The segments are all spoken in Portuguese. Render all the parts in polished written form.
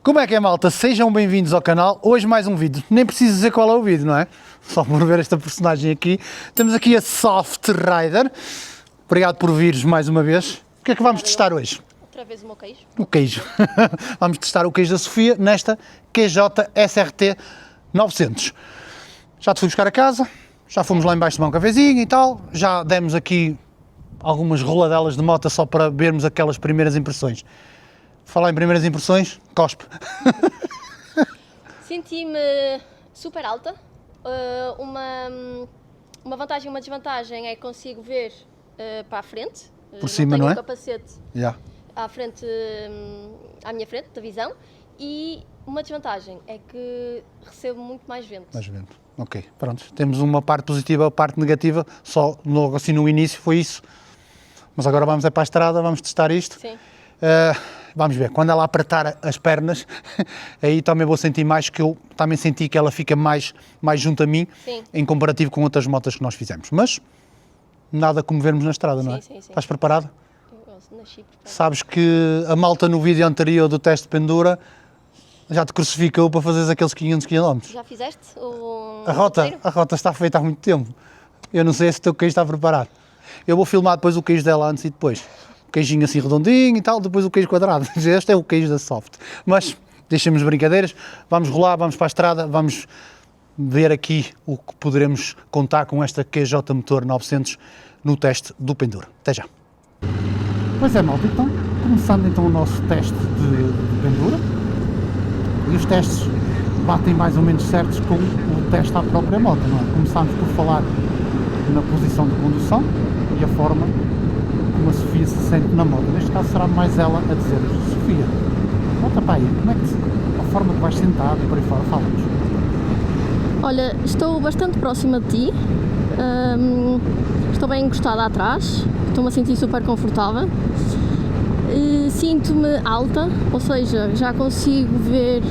Como é que é, malta? Sejam bem-vindos ao canal. Hoje mais um vídeo. Nem preciso dizer qual é o vídeo, não é? Só por ver esta personagem aqui. Temos aqui a Soft Rider. Obrigado por vires mais uma vez. O que é que vamos testar hoje? Outra vez o meu queijo. O queijo. Vamos testar o queijo da Sofia nesta QJ SRT 900. Já te fui buscar a casa. Já fomos lá em baixo tomar um cafezinho e tal. Já demos aqui algumas roladelas de moto só para vermos aquelas primeiras impressões. Falar em primeiras impressões, cospe. Senti-me super alta. Uma vantagem e uma desvantagem é que consigo ver para a frente. Por cima, tenho não é? um capacete Yeah. à frente, à minha frente, da visão. E uma desvantagem é que recebo muito mais vento. Mais vento. Ok, pronto. Temos uma parte positiva, a parte negativa, só logo assim no início foi isso. Mas agora vamos para a estrada, vamos testar isto. Sim. Vamos ver, quando ela apertar as pernas, aí também vou sentir mais, que eu também senti que ela fica mais junto a mim, Sim. em comparativo com outras motas que nós fizemos. Mas nada como vermos na estrada, não é? Sim, sim. Estás preparado? Eu nasci preparada. Sabes que a malta no vídeo anterior do teste de pendura já te crucificou para fazeres aqueles 500 km. Já fizeste o A rota roteiro? está feita há muito tempo. Eu não sei se o teu queijo está preparado. Eu vou filmar depois o queijo dela antes e depois. O queijinho assim redondinho e tal, depois o queijo quadrado. Este é o queijo da Soft. Mas deixemos brincadeiras, vamos rolar, vamos para a estrada, vamos ver aqui o que poderemos contar com esta QJ Motor 900 no teste do pendura. Até já. Pois é, malta, então, começando então o nosso teste de pendura. E os testes batem mais ou menos certos com o teste à própria moto, não é? Começámos por falar na posição de condução e a forma como a Sofia se sente na moto. Neste caso será mais ela a dizer-nos: Sofia, volta para aí, como é que a forma que vais sentar e por aí fora, fala-nos. Olha, estou bastante próxima de ti. Estou bem encostada atrás. Estou-me a sentir super confortável. Sinto-me alta, ou seja, já consigo ver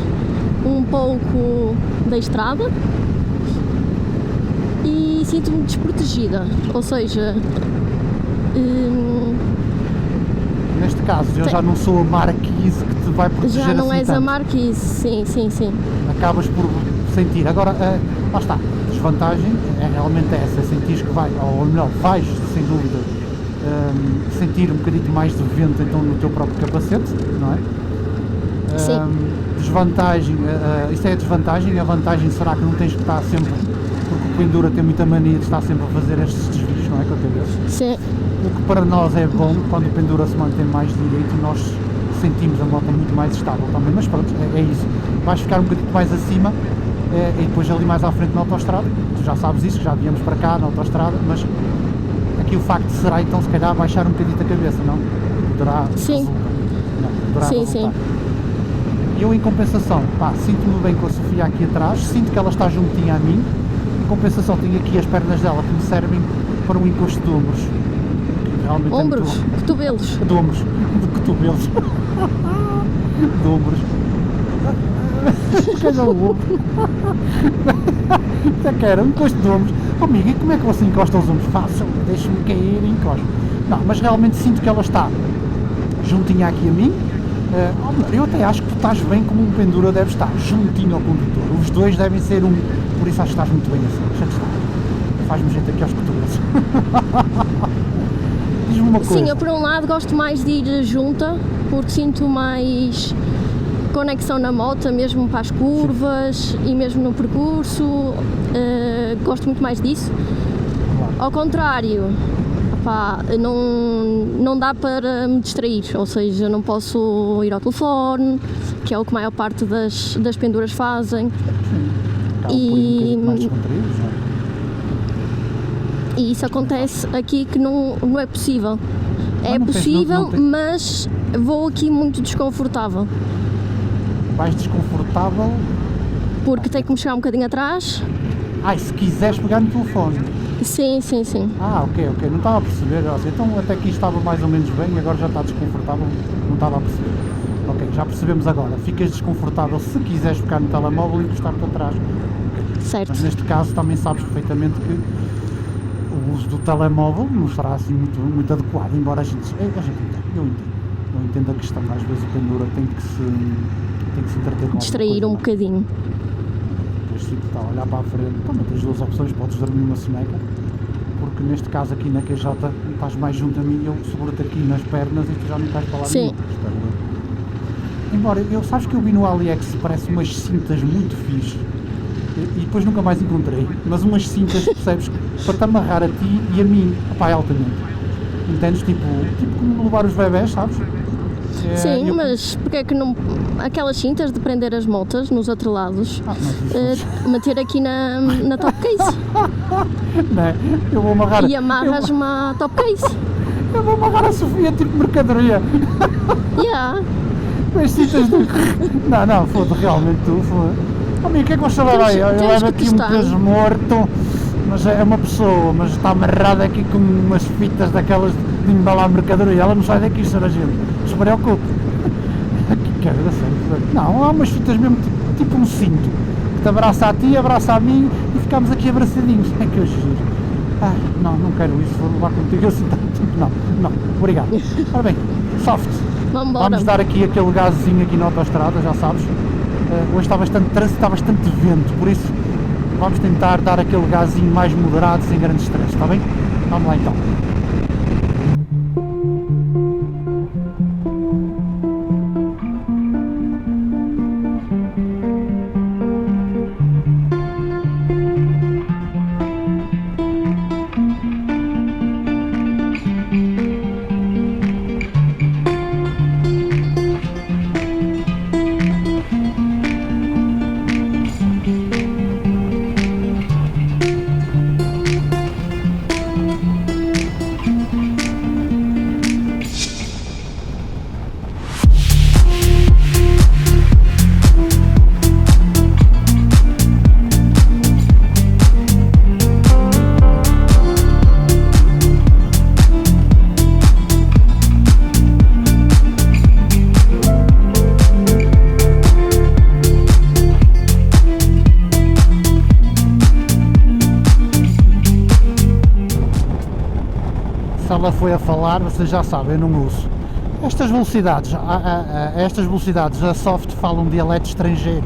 um pouco da estrada e sinto-me desprotegida, ou seja, Neste caso, eu já não sou a marquise que te vai proteger já não assim és a tanto. marquise, sim. Acabas por sentir. Agora, lá está, a desvantagem é realmente essa, sentir que vai, ou melhor, vais, sem dúvida, sentir um bocadinho mais de vento então no teu próprio capacete, não é? Sim. Desvantagem, isto é a desvantagem, e a vantagem será que não tens que estar sempre, porque o pendura tem muita mania de estar sempre a fazer estes desvios, não é, com a cabeça? Sim. O que para nós é bom, quando o pendura se mantém mais direito, nós sentimos a moto muito mais estável também, mas pronto, é isso. Vais ficar um bocadinho mais acima e depois ali mais à frente na autoestrada, tu já sabes isso, que já viemos para cá na autoestrada, mas aqui o facto será então se calhar baixar um bocadinho a cabeça, não? Poderá Sim. Sim. Eu em compensação, sinto-me bem com a Sofia aqui atrás, sinto que ela está juntinha a mim, em compensação tenho aqui as pernas dela que me servem para um encosto de ombros. Realmente Ombros, é muito... cotovelos. De ombros, de cotovelos. De ombros. Cada ombro. Já quero, um encosto de ombros. Oh, amiga, e como é que você encosta os ombros? Fácil, deixa-me cair e encosto. Não, mas realmente sinto que ela está juntinha aqui a mim. Eu até acho que tu estás bem como um pendura deve estar, juntinho ao condutor. Os dois devem ser um, por isso acho que estás muito bem assim. Deixa-te estar. Faz-me jeito aqui aos cotovelos. Diz-me uma coisa. Sim, eu por um lado gosto mais de ir junta, porque sinto mais conexão na moto, mesmo para as curvas e mesmo no percurso, gosto muito mais disso. Claro. Ao contrário, não dá para me distrair, ou seja, não posso ir ao telefone, que é o que a maior parte das penduras fazem. Acabam por ir um bocadinho mais descontraídos, não é? E isso acontece aqui que não é possível. É não possível, tens- mas vou aqui muito desconfortável. Mais desconfortável. Porque tenho que me chegar um bocadinho atrás. E se quiseres pegar no telefone. Sim. Ok, não estava a perceber. Então até aqui estava mais ou menos bem e agora já está desconfortável. Não estava a perceber. Ok, já percebemos agora. Ficas desconfortável se quiseres ficar no telemóvel e encostar-te atrás. Certo. Mas neste caso também sabes perfeitamente que o uso do telemóvel não será assim muito adequado, embora a gente entenda. Eu entendo a questão. Às vezes o pendura tem que se entreter com distrair um bocadinho. Depois se está a olhar para a frente, também tens duas opções, podes dormir uma soneca, porque neste caso aqui na QJ estás mais junto a mim, eu seguro-te aqui nas pernas e tu já não estás para lá Sim. nenhum. Espero eu. Embora, sabes que eu vi no AliExpress umas cintas muito fixe, e depois nunca mais encontrei, mas umas cintas, percebes, para te amarrar a ti e a mim, opá, é altamente. Entendes? Tipo como levar os bebés, sabes? Sim, mas porque é que não. Aquelas cintas de prender as motas nos atrelados, meter aqui na top case. Não é? Eu vou amarrar. E amarras uma top case. Eu vou amarrar a Sofia tipo mercadoria. Yeah. Com as cintas de. Não, foda, realmente tu, foda. Amigo, o que é que você vai aí? Eu levo aqui um peso morto, mas é uma pessoa, mas está amarrada aqui com umas fitas daquelas de embalar mercadoria. Ela não sai daqui, senhora gente. Não se preocupe. Que quero da sério. Não, há umas fitas mesmo tipo um cinto. Que te abraça a ti, abraça a mim e ficamos aqui abraçadinhos. É que eu giro. Não quero isso, vou levar contigo. Eu sinto. Não, obrigado. Ora bem, soft. Vamos dar aqui aquele gazinho aqui na autoestrada, já sabes. Hoje está bastante trânsito, está bastante vento, por isso vamos tentar dar aquele gazinho mais moderado, sem grande stress, está bem? Vamos lá então. Se ela foi a falar, vocês já sabem, eu não uso. Estas velocidades, a soft fala um dialeto estrangeiro.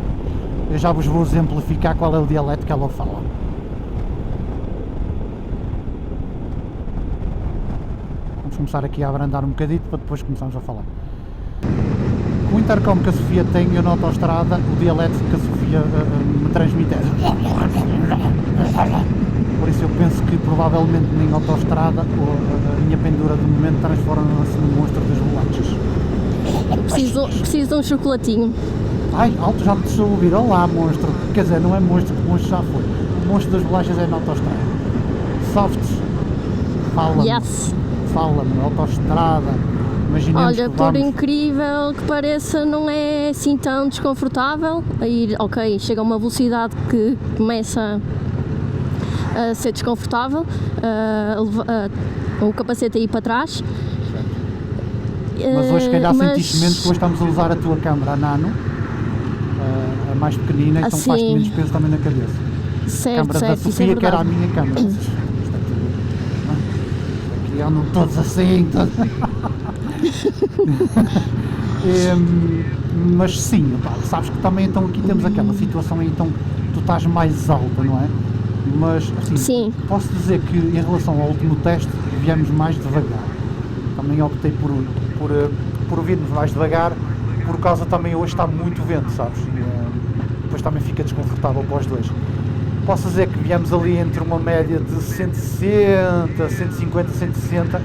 Eu já vos vou exemplificar qual é o dialeto que ela fala. Vamos começar aqui a abrandar um bocadito para depois começarmos a falar. Com o intercom que a Sofia tem, eu na autoestrada, o dialeto que a Sofia me transmite é... Por isso eu penso que provavelmente nem autoestrada a minha pendura de momento transforma-se no monstro das bolachas. Preciso de um chocolatinho. Ai, alto, já me deixou ouvir. Olá, monstro. Quer dizer, não é monstro, porque o monstro já foi. O monstro das bolachas é na autoestrada. Soft, fala-me. Yes. Fala-me, autoestrada. Imaginemos Olha, que por vamos... incrível que pareça, não é assim tão desconfortável. Aí, ok, chega a uma velocidade que começa a ser desconfortável, o capacete a ir para trás. Mas hoje, se calhar, sentiste menos, que hoje estamos a usar a tua câmara, a nano, a mais pequenina, então assim, faz-te menos peso também na cabeça. Certo, A câmara da isso é Sofia, que era a verdade. minha câmara. Aqui andam todos assim, todos... Mas sim, pá, sabes que também então aqui temos aquela situação em então tu estás mais alta, não é? Mas assim, Sim. posso dizer que em relação ao último teste viemos mais devagar. Também optei por virmos mais devagar, por causa também hoje está muito vento, sabes? Depois também fica desconfortável para os dois. Posso dizer que viemos ali entre uma média de 160, 150, 160,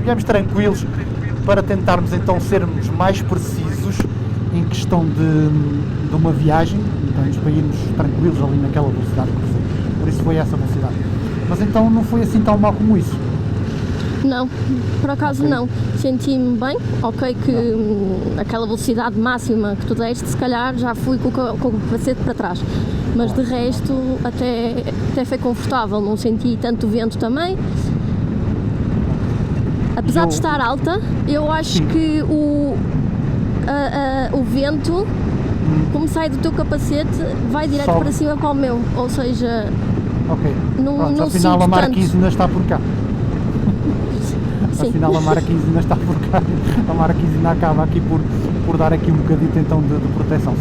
viemos tranquilos para tentarmos então sermos mais precisos em questão de uma viagem, então, para irmos tranquilos ali naquela velocidade que foi. Por isso foi essa velocidade. Mas então não foi assim tão mal como isso. Não, por acaso não. Senti-me bem, ok, que aquela velocidade máxima que tu deste, se calhar já fui com o capacete para trás. Mas de resto até foi confortável, não senti tanto vento também. Apesar de estar alta, eu acho que o vento, como sai do teu capacete, vai direto Sobe para cima para o meu, ou seja, ok. não Pronto, sinto afinal a Marquise tanto. ainda está por cá. Sim. Afinal a marquesina está por cá, a marquesina acaba aqui por dar aqui um bocadito então de proteção.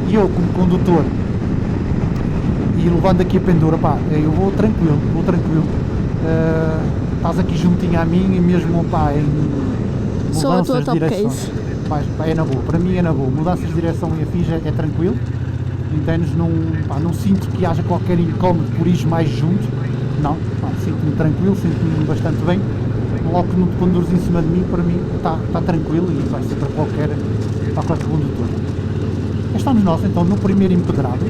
E eu como condutor e levando aqui a pendura, pá, eu vou tranquilo. Estás aqui juntinho a mim e mesmo, pá, em Sou a tua mudanças de top direção, case. pá, é na boa, para mim é na boa, mudanças de direção e afins é tranquilo, entendes, não sinto que haja qualquer incómodo por ir mais junto, não, pá, sinto-me tranquilo, sinto-me bastante bem, logo que não te conduzes em cima de mim, para mim está tranquilo e vai ser para qualquer condutor. Estamos nós então no primeiro empedrado.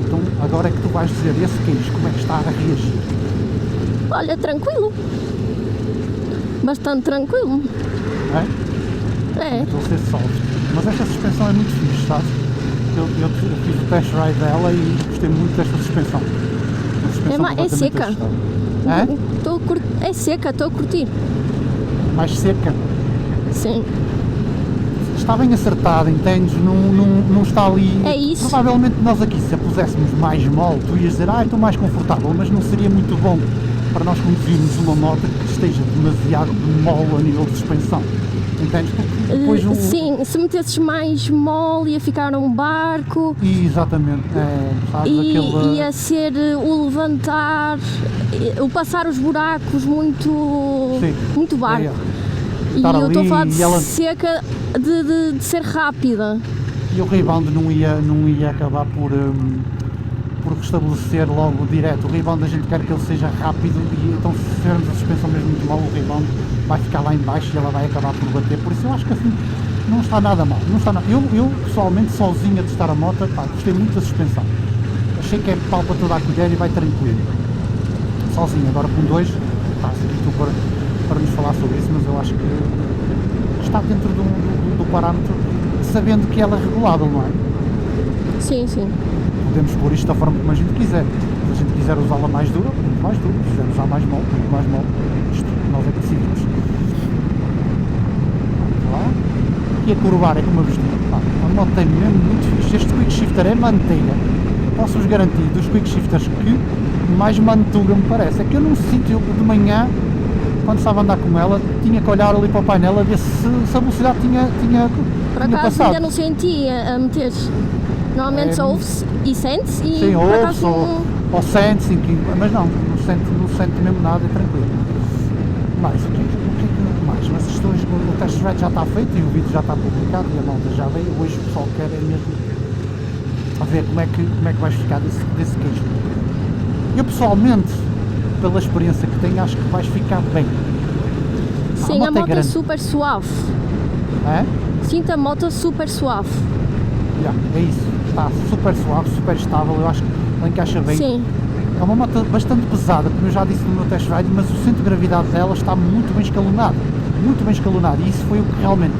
Então agora é que tu vais dizer esse queijo, como é que está a reagir? Olha, tranquilo. Bastante tranquilo. É? É. Estou a ser soft. Mas esta suspensão é muito fixe, sabes? Eu fiz o test ride dela e gostei muito desta suspensão. Uma suspensão É completamente seca. ajustável. É seca, estou a curtir. Mais seca. Sim. Está bem acertada, entendes? Não está ali. É isso. Provavelmente nós aqui, se a puséssemos mais mole, tu ias dizer, estou mais confortável, mas não seria muito bom para nós conduzirmos uma moto que esteja demasiado mole a nível de suspensão. Entendes? Porque depois Sim, se metesses mais mole ia ficar um barco. Exatamente. Sabes, Ia ser o levantar, o passar os buracos muito barco. E Estar eu estou a ali falar de e ela- seca, de ser rápida. E o rebound não ia acabar por restabelecer logo direto. O rebound a gente quer que ele seja rápido e então se tivermos a suspensão mesmo muito mal, o rebound vai ficar lá em baixo e ela vai acabar por bater. Por isso eu acho que assim não está nada mal. Não está nada. Eu pessoalmente sozinho a testar a moto, pá, gostei muito da suspensão. Achei que é pau para toda a colher e vai tranquilo. Sozinho, agora com dois, está aqui tu para nos falar sobre isso, mas eu acho que está dentro do parâmetro, sabendo que ela é regulável, não é? Sim. Podemos pôr isto da forma como a gente quiser. Se a gente quiser usá-la mais dura, muito mais dura. Se quiser usar mais mole, muito mais mole. Isto nós é que decidimos. Vamos lá. E a curvar é como a vestir. A moto tem mesmo muito fixe. Este quick shifter é manteiga. Posso-vos garantir, dos quick shifters que mais mantuga me parece. É que eu não sinto, eu de manhã, quando estava a andar com ela, tinha que olhar ali para o painel a ver se a velocidade tinha Por acaso passado. ainda não senti a meter. Normalmente só ouve-se e sente-se e Sim, por ouve acaso ou sente-se, mas não sente mesmo nada, é tranquilo. Mais, o que é que mais? Mas isto hoje, o test ride já está feito e o vídeo já está publicado e a malta já veio. Hoje o pessoal quer é mesmo a ver como é que vais ficar desse queijo. Eu pessoalmente, pela experiência que tenho, acho que vais ficar bem. sim, a moto é grande. super suave. É? Sinto a moto super suave. É isso, está super suave, super estável, eu acho que ela encaixa bem. Sim. É uma moto bastante pesada, como eu já disse no meu test ride, mas o centro de gravidade dela está muito bem escalonado, e isso foi o que realmente,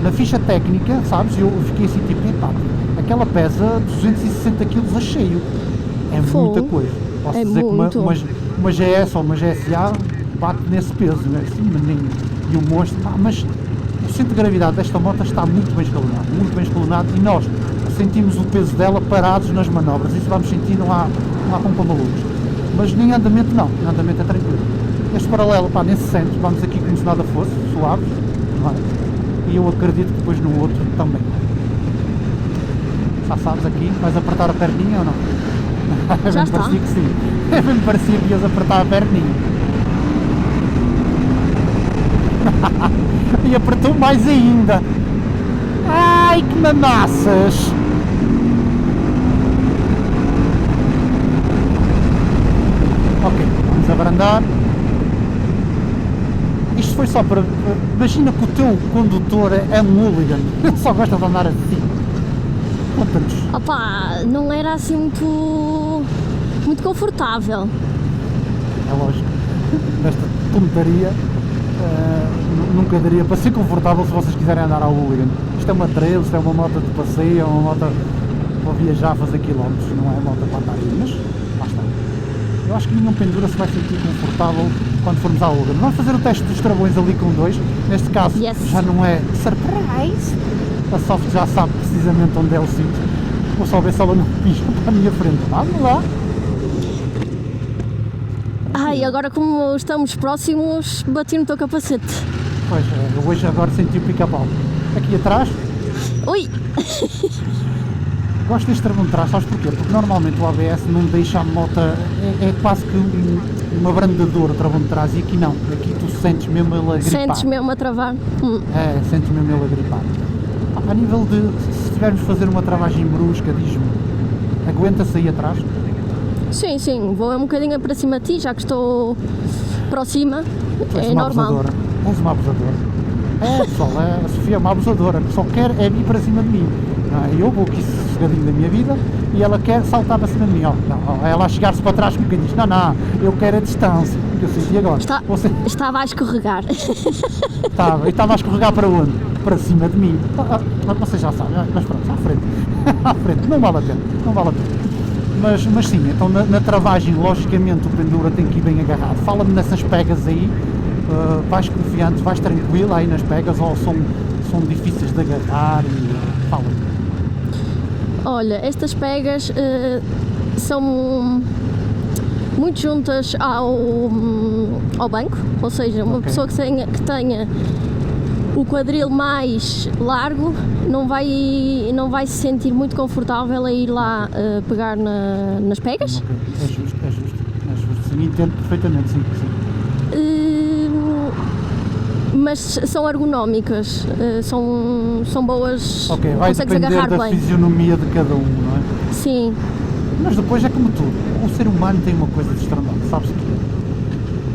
na ficha técnica, sabes, eu fiquei assim tipo, epá, aquela pesa 260 kg a cheio, é muita coisa. Posso dizer muito. que uma GS ou uma GSA bate nesse peso, né? Assim, menino, e o monstro, mas o centro de gravidade desta moto está muito bem escalonado e nós sentimos o peso dela parados nas manobras, isso vamos sentir, não há pompa malucos, mas nem andamento não, em andamento é tranquilo. Este paralelo, pá, nem se sente, vamos aqui como se nada fosse, suaves, não é? E eu acredito que depois no outro também. Já sabes aqui, vais apertar a perninha ou não? Já bem está. parecia que sim, bem parecia que ias apertar a perninha. E apertou mais ainda. Ai, que mamassas! Ok, vamos abrandar. Isto foi só para... Imagina que o teu condutor é um hooligan. Ele só gosta de andar assim. Conta-nos. Opa, não era assim muito confortável. É lógico. Nesta tontaria nunca daria para ser confortável se vocês quiserem andar ao hooligan. Isto é uma trail, isto é uma moto de passeio, é uma moto para viajar, fazer quilómetros, não é moto para andar aí, mas lá está. Eu acho que nenhum pendura se vai sentir confortável quando formos ao hooligan. Vamos fazer o teste dos travões ali com dois, neste caso Yes. já não é surprise, a Soft já sabe precisamente onde é o sítio. Vou só ver se ela não pisa para a minha frente. Vamos lá! Ai, agora como estamos próximos, bati no teu capacete. Pois, eu hoje agora senti o pica-pau. Aqui atrás, Ui! gosto deste travão-trás, sabes porquê? Porque normalmente o ABS não deixa a moto, é quase que uma abrandadora o travão de trás, e aqui não, aqui tu sentes mesmo ele a gripar. Sentes mesmo a travar? É, sentes mesmo ele a gripar. A nível de, se tivermos de fazer uma travagem brusca, diz-me, aguenta-se aí atrás? Sim, sim, vou um bocadinho para cima de ti, já que estou próxima, Tu és é uma normal. abusadora. És uma abusadora. É, pessoal, a Sofia é uma abusadora, que só quer é vir para cima de mim. Eu vou aqui sossegadinho da minha vida e ela quer saltar para cima de mim. Ela a chegar-se para trás como quem diz, não, eu quero a distância. Que eu senti agora. Estava a escorregar. Estava a escorregar para onde? Para cima de mim. Vocês já sabem, mas pronto, à frente. À frente, não vale a pena, não vale a pena. Mas sim, então na travagem, logicamente, o pendura tem que ir bem agarrado. Fala-me nessas pegas aí, vais confiante, vais tranquilo aí nas pegas, ou são difíceis de agarrar? Fala-me. Olha, estas pegas são muito juntas ao banco, ou seja, uma pessoa que tenha o quadril mais largo não vai se sentir muito confortável a ir lá pegar nas pegas. Ok, é justo, sim, entendo perfeitamente, sim. Mas são ergonómicas, são boas, Ok, vai consegues depender agarrar da bem. fisionomia de cada um, não é? Sim, Mas depois é como tudo, o ser humano tem uma coisa de estrondosa, sabes o que é?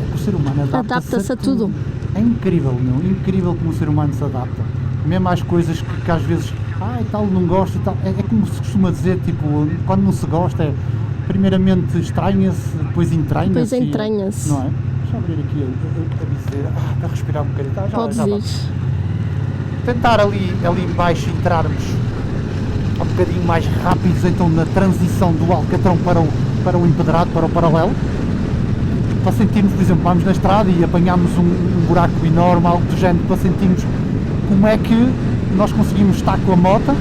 É que o ser humano adapta-se a tudo. É incrível, incrível como o ser humano se adapta, mesmo às coisas que às vezes, tal, não gosto e tal, é como se costuma dizer, tipo, quando não se gosta, primeiramente estranha-se, depois entranha-se. Depois entranha-se. Não é? Deixa eu abrir aqui a dizer, para respirar um bocadinho, Podes já ir. vai. Tentar ali em baixo entrarmos um bocadinho mais rápidos então na transição do alcatrão para o empedrado, para o paralelo, para sentirmos, por exemplo, vamos na estrada e apanhamos um buraco enorme, algo do género, para sentirmos como é que nós conseguimos estar com a moto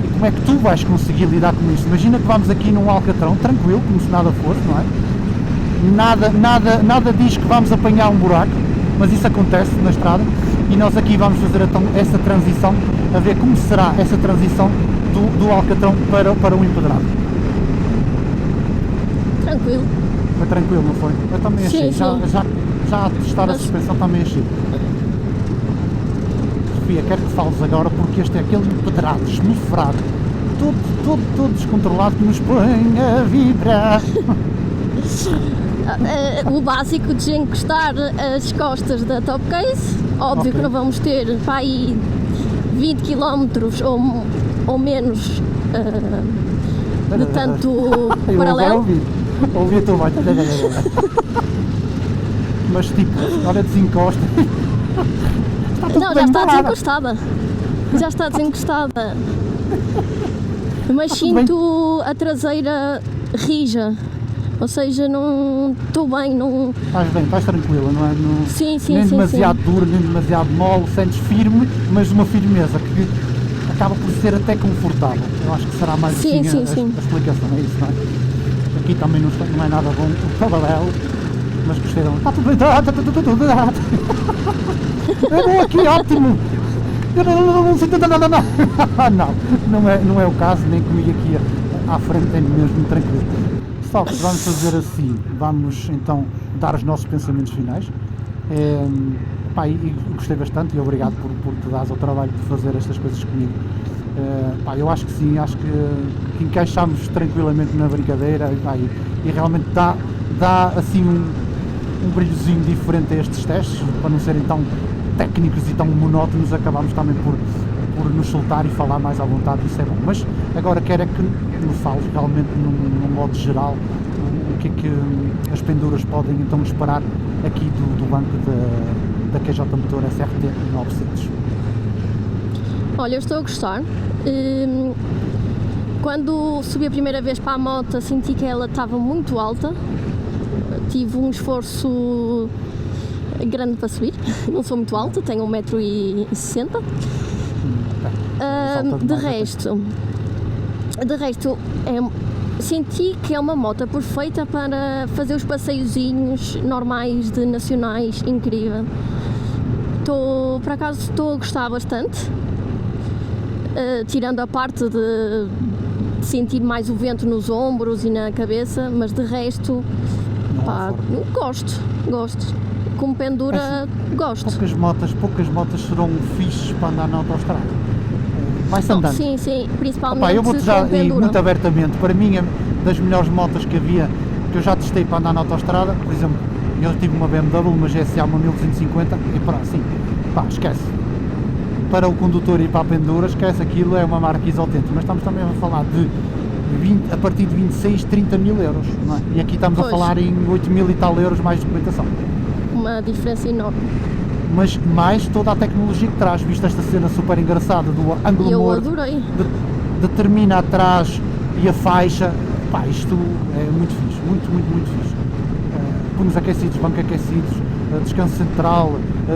e como é que tu vais conseguir lidar com isso. Imagina que vamos aqui num alcatrão, tranquilo, como se nada fosse, não é? Nada diz que vamos apanhar um buraco, mas isso acontece na estrada e nós aqui vamos fazer então essa transição, a ver como será essa transição do alcatrão para o empedrado. Tranquilo. Foi tranquilo, não foi? Eu também achei, Sim. já a testar a suspensão também achei. Sofia, quero que fales agora porque este é aquele empedrado esmifrado, todo descontrolado que nos põe a vibrar. O básico, desencostar as costas da top case, óbvio Ok. que não vamos ter para aí 20 km ou menos de tanto Eu agora paralelo. ouvi a tua voz. Mas tipo, agora desencosta. Não, já está desencostada. Já está desencostada. Mas sinto a traseira rija. Ou seja, não estou bem, não. Estás tranquila, não é? Sim, nem demasiado duro, nem demasiado mole, sentes firme, mas uma firmeza que acaba por ser até confortável. Eu acho que será mais Sim, assim sim. a explicação, é isso, não é? Aqui também não é nada bom o paralelo, mas gostei dela. Está tudo bem, está tudo. É bom aqui, ótimo! Não sinto nada, não é o caso, nem comigo aqui à frente, é mesmo tranquilo. Pessoal, vamos fazer assim, vamos então dar os nossos pensamentos finais. E gostei bastante e obrigado por te dares ao trabalho de fazer estas coisas comigo. Eu acho que sim, acho que encaixámos tranquilamente na brincadeira e realmente dá assim um brilhozinho diferente a estes testes, para não serem tão técnicos e tão monótonos, acabamos também por nos soltar e falar mais à vontade, isso é bom. Mas agora quero é que me fales realmente num modo geral o que é que as penduras podem então esperar aqui do banco da QJ Motor SRT 900. Olha, eu estou a gostar. Quando subi a primeira vez para a moto, senti que ela estava muito alta. Tive um esforço grande para subir. Não sou muito alta, tenho 1,60 m. De resto Senti que é uma moto perfeita para fazer os passeiozinhos normais de nacionais, incrível. Por acaso estou a gostar bastante, tirando a parte de sentir mais o vento nos ombros e na cabeça, mas de resto, pá, gosto. Como pendura, gosto. Poucas motas serão fixes para andar na autoestrada. Vai-se andando. Sim, principalmente Opa, eu vou-te já com dizer pendura. muito abertamente, para mim é das melhores motas que havia, que eu já testei para andar na autoestrada. Por exemplo, eu tive uma BMW, uma GSA, uma 1250 e para assim, pá, esquece. Para o condutor e para a pendura, esquece, aquilo é uma marquise autêntica, mas estamos também a falar de 20, a partir de 26, 30 mil euros, não é? E aqui estamos a falar em 8 mil e tal euros mais documentação. Uma diferença enorme. Mas mais toda a tecnologia que traz, visto esta cena super engraçada do ângulo Eu morto, adorei. determina atrás e a faixa, pá, isto é muito fixe, muito fixe. Punhos aquecidos, banco aquecidos, descanso central,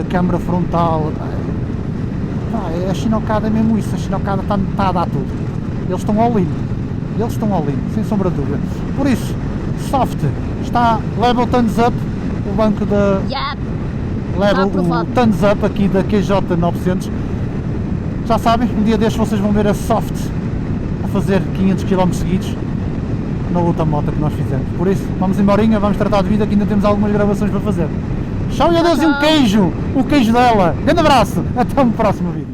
câmara frontal, pá, a Chinocada é mesmo isso, a Chinocada está a dar tudo. Eles estão all in, sem sombra de dúvida. Por isso, soft, leva o thumbs up, o banco da... Yeah. Leva o aprovado. thumbs up aqui da QJ 900. Já sabem, um dia destes vocês vão ver a Soft a fazer 500 km seguidos na outra moto que nós fizemos. Por isso, vamos emborinha, vamos tratar de vida, que ainda temos algumas gravações para fazer. Tchau e adeus, e um queijo! O queijo dela! Grande abraço! Até o próximo vídeo!